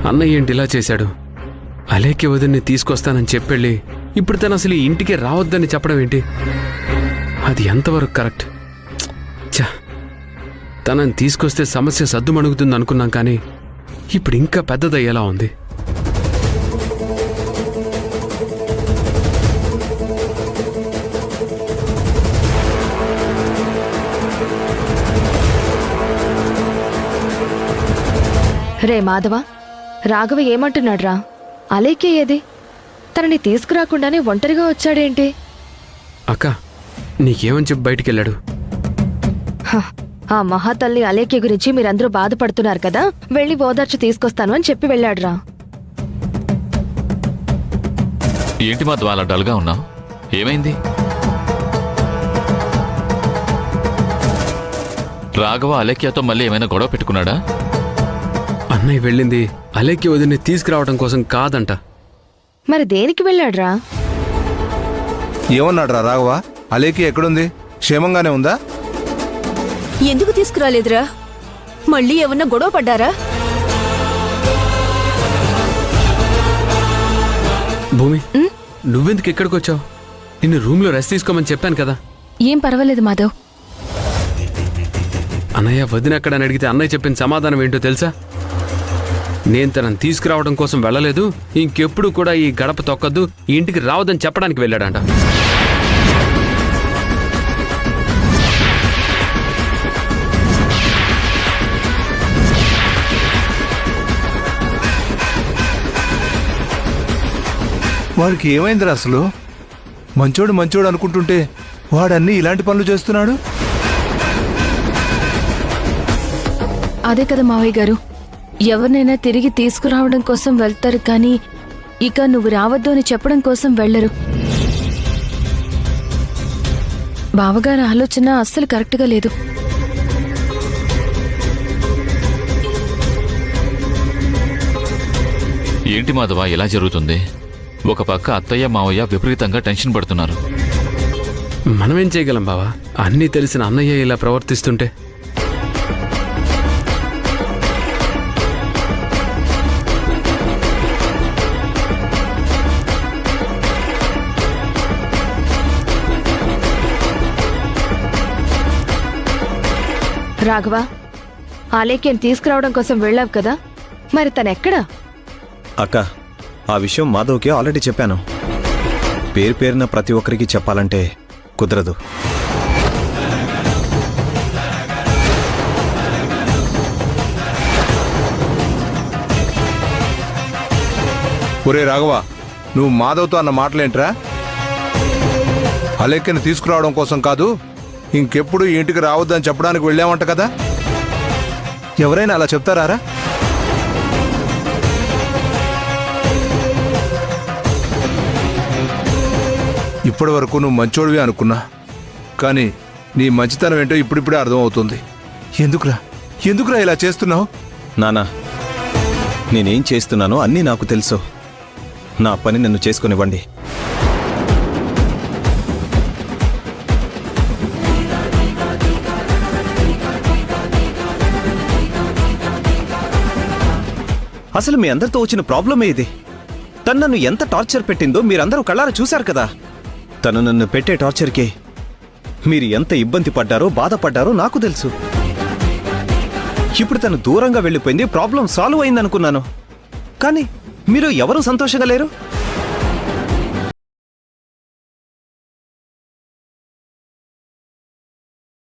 అన్నయ్య ఏంటి ఇలా చేశాడు? అలేఖ్య వదిన్ని తీసుకొస్తానని చెప్పెళ్ళి ఇప్పుడు తను అసలు ఈ ఇంటికి రావద్దని చెప్పడం ఏంటి? అది ఎంతవరకు కరెక్ట్? ఛ, తనని తీసుకొస్తే సమస్య సద్దుమణుగుతుంది అనుకున్నాం, కానీ ఇప్పుడు ఇంకా పెద్దదయ్యేలా ఉంది. రే మాధవ, రాఘవ ఏమంటున్నాడ్రా? అలేఖ్య ఏది? తనని తీసుకురాకుండానే ఒంటరిగా వచ్చాడేంటి? అక్క, నీకేమని చెప్పి బయటికెళ్ళాడు? ఆ మహాతల్లి అలేఖ్య గురించి మీరందరూ బాధపడుతున్నారు కదా, వెళ్ళి ఓదార్చి తీసుకొస్తాను అని చెప్పి వెళ్ళాడ్రా. ఏంటి మాధవ అలా డల్గా ఉన్నావు? ఏమైంది? రాఘవ అలేఖ్యతో మళ్ళీ ఏమైనా గొడవ పెట్టుకున్నాడా? అన్నయ్య వెళ్ళింది అలేఖ్య వదిన్ని తీసుకురావడం కోసం కాదంట. మరి దేనికి వెళ్ళాడ్రా? ఏమన్నాడ్రా రాఘవ? అలేఖ్య ఎక్కడుంది? క్షేమంగానే ఉందా? ఎందుకు తీసుకురాలేదురా? మళ్ళీ ఏమన్నా గొడవ పడ్డారా? భూమి, నువ్వెందుకు ఇక్కడికి వచ్చావు? నిన్ను రూమ్లో రెస్ట్ తీసుకోమని చెప్పాను కదా. ఏం పర్వాలేదు మాధవ్. అన్నయ్య వదిన ఎక్కడని అడిగితే అన్నయ్య చెప్పిన సమాధానం ఏంటో తెలుసా? నేను తనని తీసుకురావడం కోసం వెళ్ళలేదు, ఇంకెప్పుడు కూడా ఈ గడప తొక్కద్దు, ఈ ఇంటికి రావద్దని చెప్పడానికి వెళ్ళాడంట. వాడికి ఏమైందిరా అసలు? మంచోడు మంచోడు అనుకుంటుంటే వాడన్నీ ఇలాంటి పనులు చేస్తున్నాడు. అదే కదా మావయ్య గారు, ఎవరినైనా తిరిగి తీసుకురావడం కోసం వెళ్తారు, కానీ ఇక నువ్వు రావద్దు అని చెప్పడం కోసం వెళ్లరు. బావగారి ఆలోచన అస్సలు కరెక్ట్గా లేదు. ఏంటి మాధవ ఇలా జరుగుతుంది? ఒక పక్క అత్తయ్య మావయ్య విపరీతంగా టెన్షన్ పడుతున్నారు. మనమేం చేయగలం బావా? అన్నీ తెలిసిన అన్నయ్య ఇలా ప్రవర్తిస్తుంటే. రాఘవ, అలేఖ్యని తీసుకురావడం కోసం వెళ్ళావు కదా, మరి తనెక్కడా? అక్క, ఆ విషయం మాధవ్కి ఆల్రెడీ చెప్పాను. పేరున ప్రతి ఒక్కరికి చెప్పాలంటే కుదరదు. ఒరే రాఘవ, నువ్వు మాధవ్తో అన్న మాటలేంట్రా? అలేఖ్యని తీసుకురావడం కోసం కాదు, ఇంకెప్పుడు ఈ ఇంటికి రావద్దని చెప్పడానికి వెళ్ళామంట కదా. ఎవరైనా అలా చెప్తారా? ఇప్పటి వరకు నువ్వు మంచోడివి అనుకున్నా, కానీ నీ మంచితనం ఏంటో ఇప్పుడిప్పుడే అర్థమవుతుంది. ఎందుకురా ఇలా చేస్తున్నావు? నానా, నేనేం చేస్తున్నానో అన్నీ నాకు తెలుసు. నా పని నన్ను చేసుకునివ్వండి. అసలు మీ అందరితో వచ్చిన ప్రాబ్లమే ఇది. తను నన్ను ఎంత టార్చర్ పెట్టిందో మీరందరూ కళ్ళారా చూశారు కదా. తను నన్ను పెట్టే టార్చర్కి మీరు ఎంత ఇబ్బంది పడ్డారో బాధపడ్డారో నాకు తెలుసు. ఇప్పుడు తను దూరంగా వెళ్ళిపోయింది, ప్రాబ్లం సాల్వ్ అయిందనుకున్నాను. కానీ మీరు ఎవరూ సంతోషంగా లేరు.